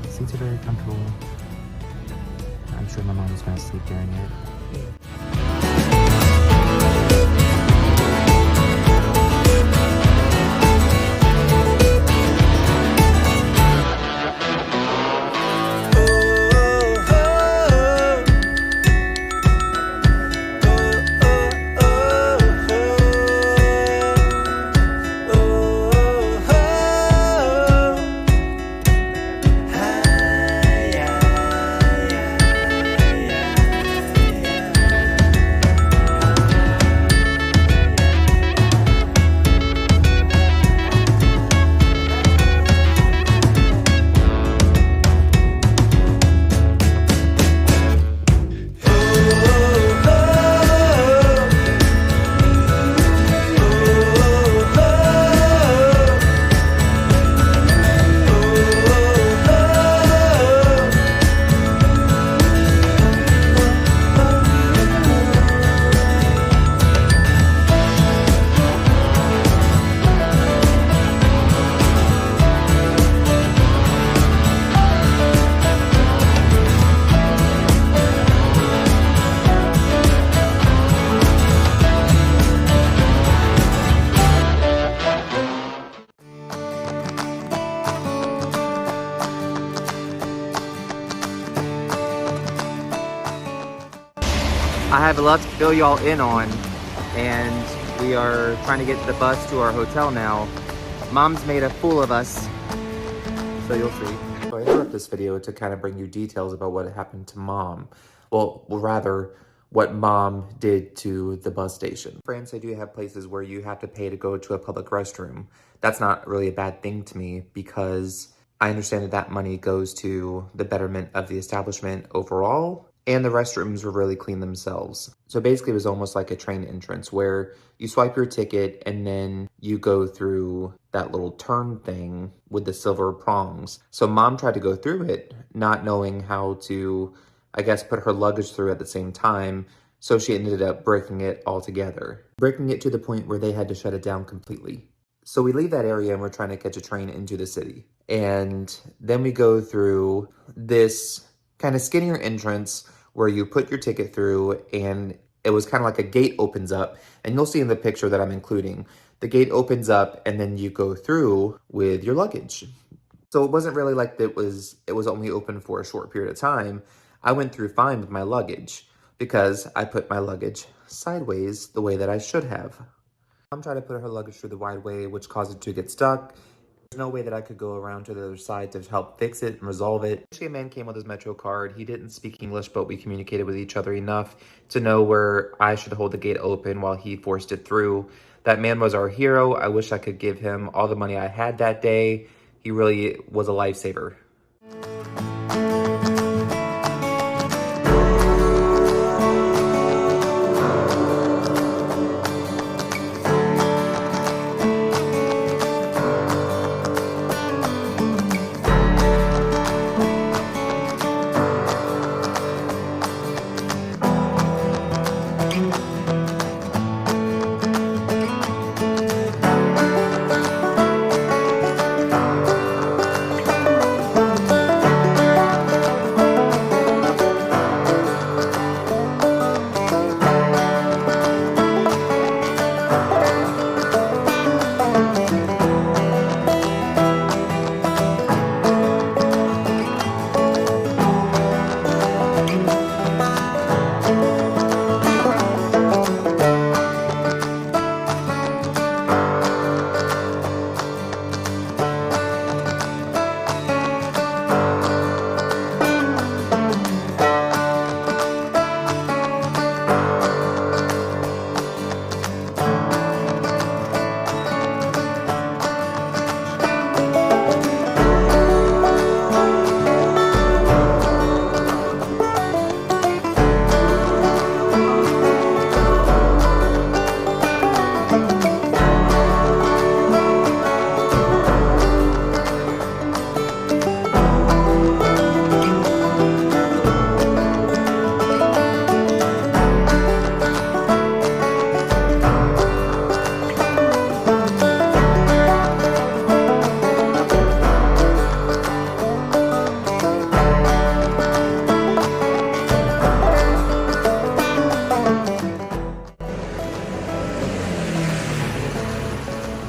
Seats are very comfortable. I'm sure my mom is gonna sleep during it. I have a lot to fill y'all in on, and we are trying to get the bus to our hotel now. Mom's made a fool of us, so you'll see. So I interrupt this video to kind of bring you details about what happened to Mom. Well, rather, what Mom did to the bus station. In France, they do have places where you have to pay to go to a public restroom. That's not really a bad thing to me because I understand that that money goes to the betterment of the establishment overall. And the restrooms were really clean themselves. So basically it was almost like a train entrance where you swipe your ticket and then you go through that little turn thing with the silver prongs. So Mom tried to go through it, not knowing how to, I guess, put her luggage through at the same time. So she ended up breaking it altogether. Breaking it to the point where they had to shut it down completely. So we leave that area and we're trying to catch a train into the city. And then we go through this kind of skinnier entrance where you put your ticket through, and it was kind of like a gate opens up, and you'll see in the picture that I'm including, the gate opens up and then you go through with your luggage. So it wasn't really like it was only open for a short period of time. I went through fine with my luggage because I put my luggage sideways the way that I should have. I'm trying to put her luggage through the wide way, which caused it to get stuck. There's no way that I could go around to the other side to help fix it and resolve it. Actually, a man came with his Metro card. He didn't speak English, but we communicated with each other enough to know where I should hold the gate open while he forced it through. That man was our hero. I wish I could give him all the money I had that day. He really was a lifesaver.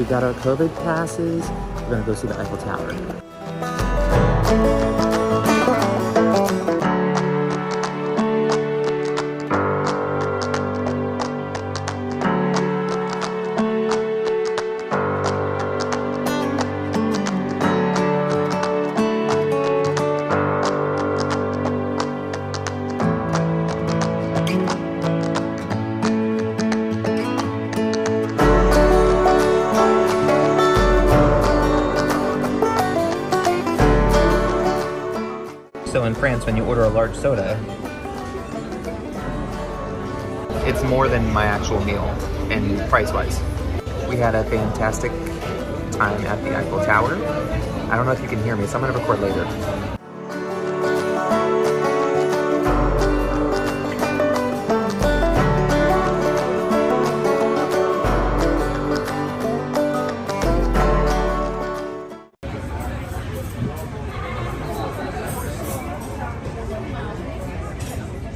got our COVID passes. We're gonna go see the Eiffel Tower. So in France, when you order a large soda, it's more than my actual meal, and price-wise. We had a fantastic time at the Eiffel Tower. I don't know if you can hear me, so I'm gonna record later.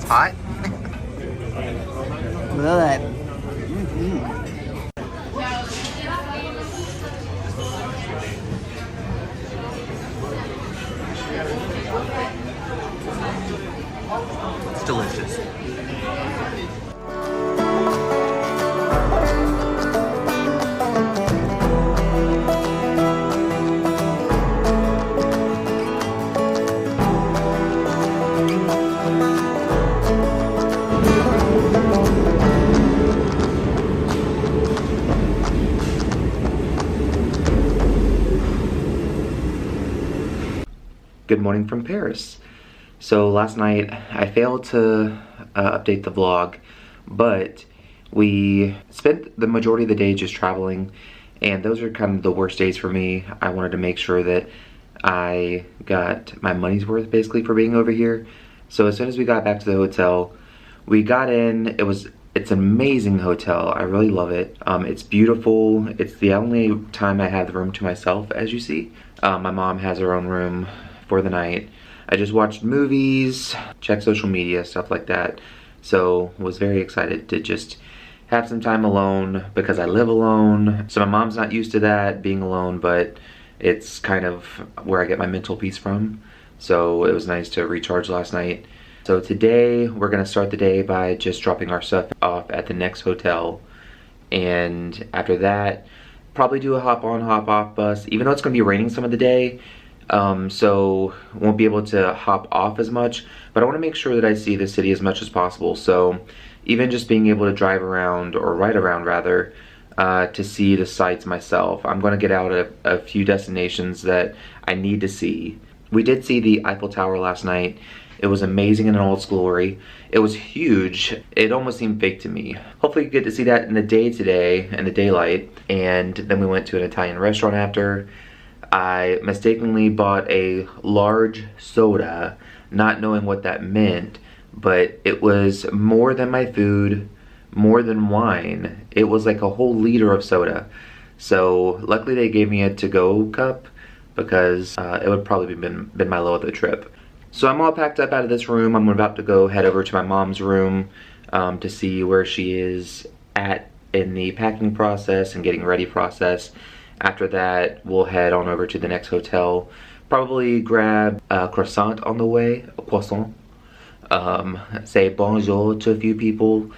Hot? Look at that. It's delicious. Good morning from Paris. So last night I failed to update the vlog, but we spent the majority of the day just traveling, and those are kind of the worst days for me. I wanted to make sure that I got my money's worth basically for being over here. So as soon as we got back to the hotel, we got in. It's an amazing hotel. I really love it. It's beautiful. It's the only time I have the room to myself, as you see. My mom has her own room for the night. I just watched movies, checked social media, stuff like that. So was very excited to just have some time alone because I live alone. So my mom's not used to that, being alone, but it's kind of where I get my mental peace from. So it was nice to recharge last night. So today we're gonna start the day by just dropping our stuff off at the next hotel. And after that, probably do a hop on, hop off bus, even though it's gonna be raining some of the day. So won't be able to hop off as much, but I want to make sure that I see the city as much as possible. So even just being able to drive around, or ride around rather, to see the sights myself. I'm going to get out a few destinations that I need to see. We did see the Eiffel Tower last night. It was amazing in all its glory. It was huge. It almost seemed fake to me. Hopefully you get to see that in the day today, in the daylight. And then we went to an Italian restaurant after. I mistakenly bought a large soda, not knowing what that meant, but it was more than my food, more than wine. It was like a whole liter of soda. So luckily they gave me a to-go cup, because it would probably been my low of the trip. So I'm all packed up out of this room. I'm about to go head over to my mom's room to see where she is at in the packing process and getting ready process. After that, we'll head on over to the next hotel. Probably grab a croissant on the way, a croissant. Say bonjour to a few people.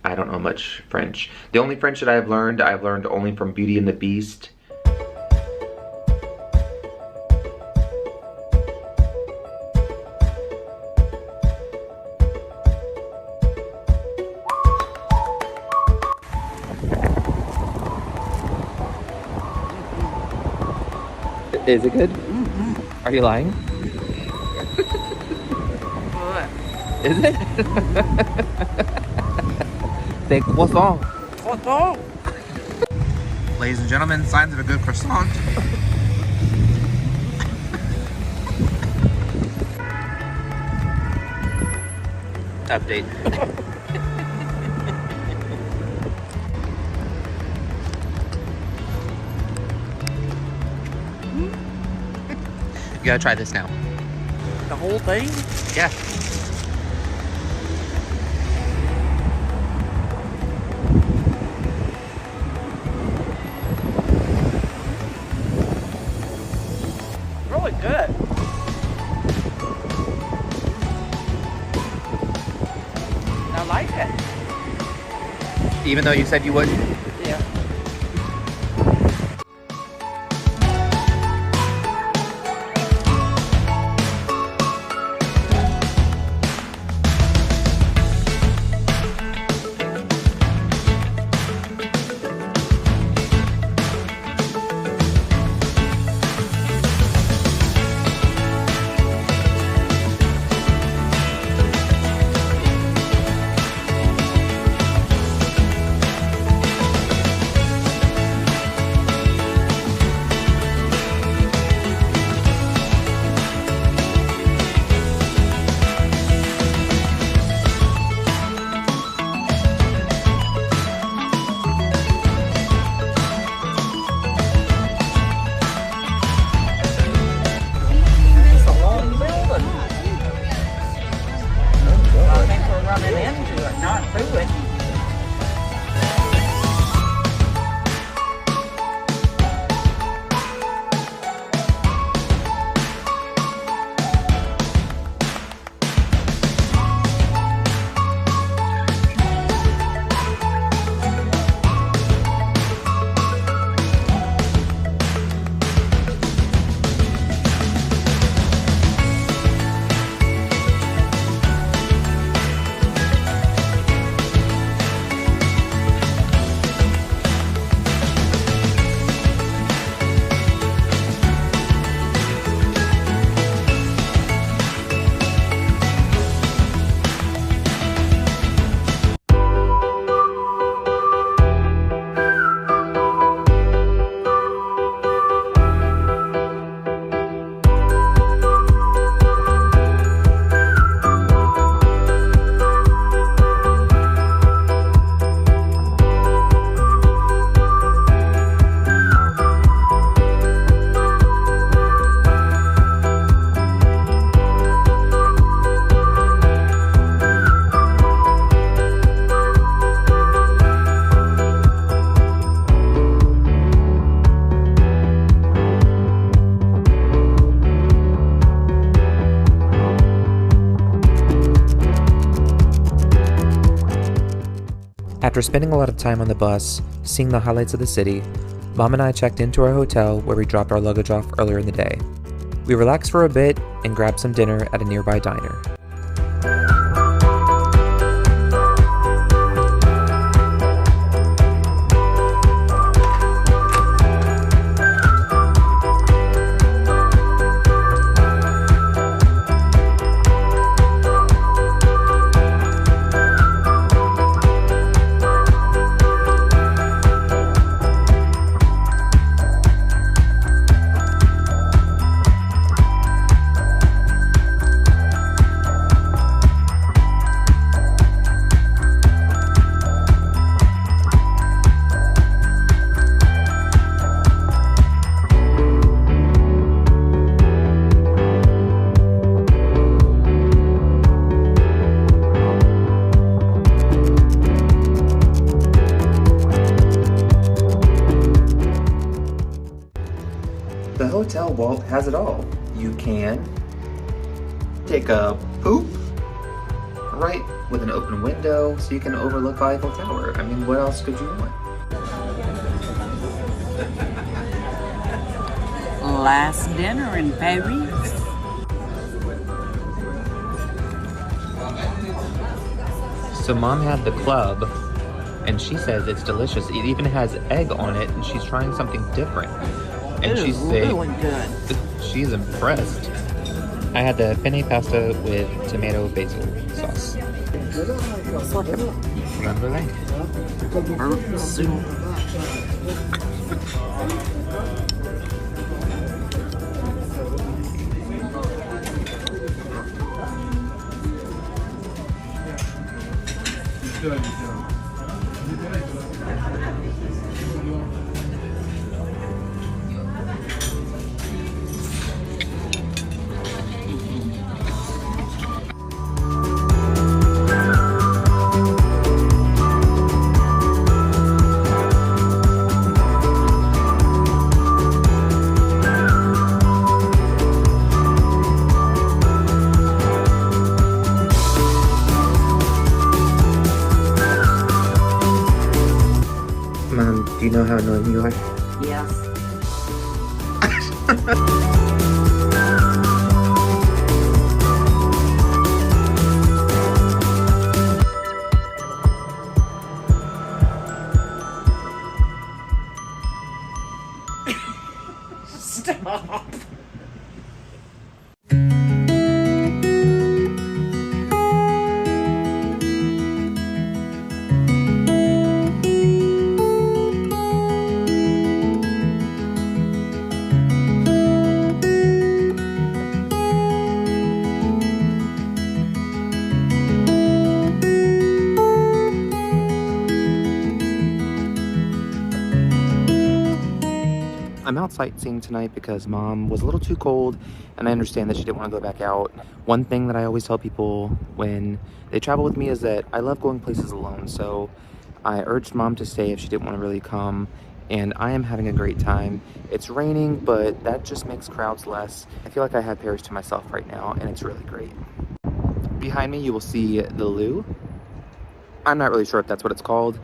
I don't know much French. The only French that I've learned only from Beauty and the Beast. Is it good? Mm-hmm. Are you lying? What? Is it? Say croissant. Croissant? Ladies and gentlemen, signs of a good croissant. Update. You gotta try this now. The whole thing? Yeah. Even though you said you wouldn't? Yeah. Not through it. After spending a lot of time on the bus, seeing the highlights of the city, Mom and I checked into our hotel where we dropped our luggage off earlier in the day. We relaxed for a bit and grabbed some dinner at a nearby diner. The hotel WALT has it all. You can take a poop right with an open window so you can overlook Eiffel Tower. I mean, what else could you want? Last dinner in Paris. So Mom had the club, and she says it's delicious. It even has egg on it, and she's trying something different. And It is really good. She's impressed. I had the penne pasta with tomato basil sauce. Crème brûlée. Herb soup. you know how annoying you are? Yes. Stop. I'm out sightseeing tonight because Mom was a little too cold, and I understand that she didn't want to go back out. One thing that I always tell people when they travel with me is that I love going places alone, so I urged Mom to stay if she didn't want to really come, and I am having a great time. It's raining, but that just makes crowds less. I feel like I have Paris to myself right now, and it's really great. Behind me, you will see the Louvre. I'm not really sure if that's what it's called.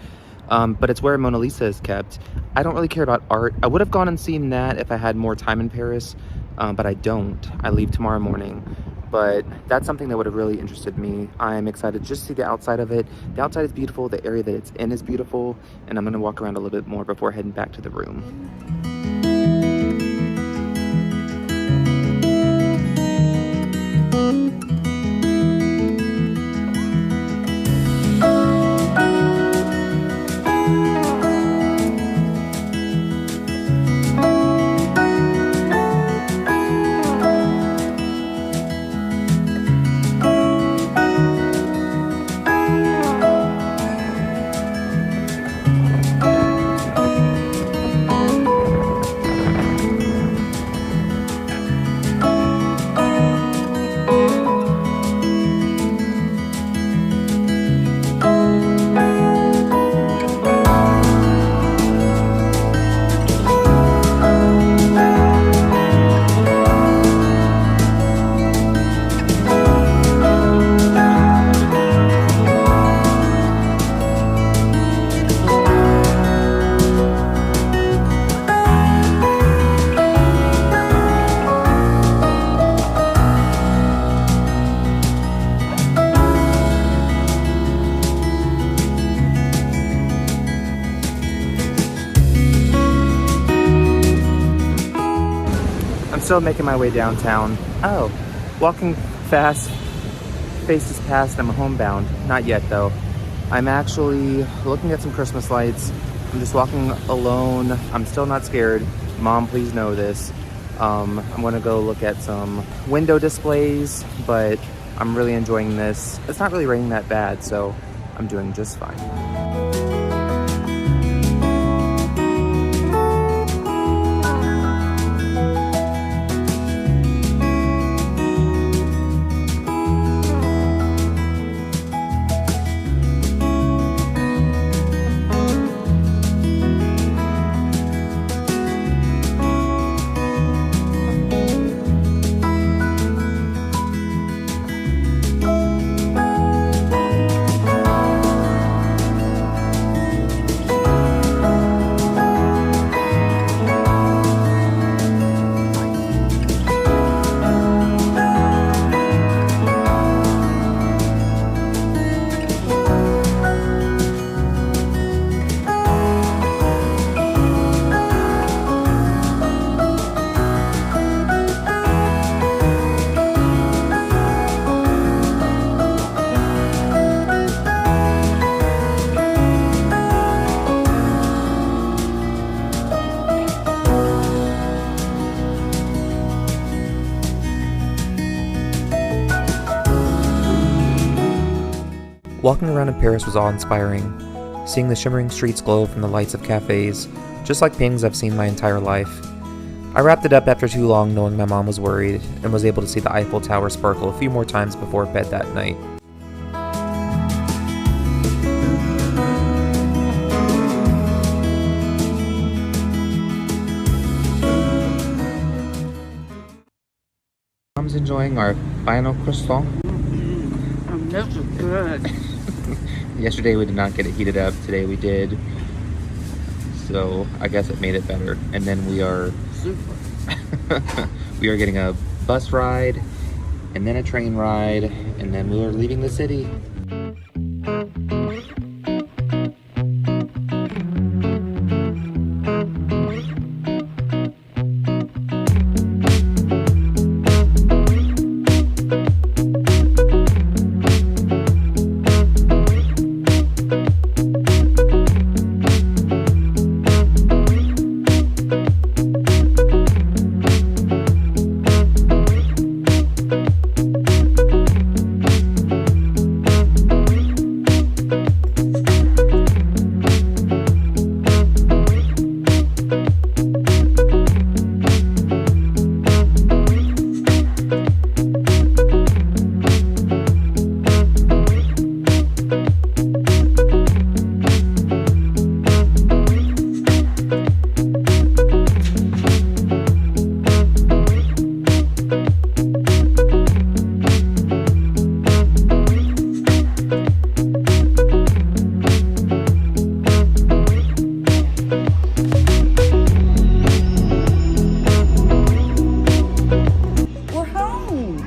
But it's where Mona Lisa is kept. I don't really care about art. I would have gone and seen that if I had more time in Paris, but I don't. I leave tomorrow morning. But that's something that would have really interested me. I'm excited just to see the outside of it. The outside is beautiful, the area that it's in is beautiful, and I'm gonna walk around a little bit more before heading back to the room. Still making my way downtown. Oh, walking fast, faces past, I'm homebound. Not yet though. I'm actually looking at some Christmas lights. I'm just walking alone. I'm still not scared. Mom, please know this. I'm gonna go look at some window displays, but I'm really enjoying this. It's not really raining that bad, so I'm doing just fine. Walking around in Paris was awe-inspiring, seeing the shimmering streets glow from the lights of cafes, just like paintings I've seen my entire life. I wrapped it up after too long knowing my mom was worried, and was able to see the Eiffel Tower sparkle a few more times before bed that night. Mom's enjoying our final croissant. This is good. Yesterday we did not get it heated up. Today we did. so I guess it made it better. And then we are Super. we are getting a bus ride and then a train ride, and then we are leaving the city. We're home.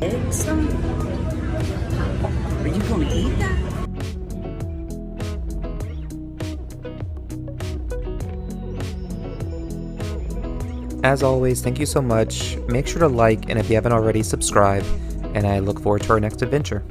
Excellent. Are you going to eat that? As always, thank you so much. Make sure to like, and if you haven't already, subscribe. And I look forward to our next adventure.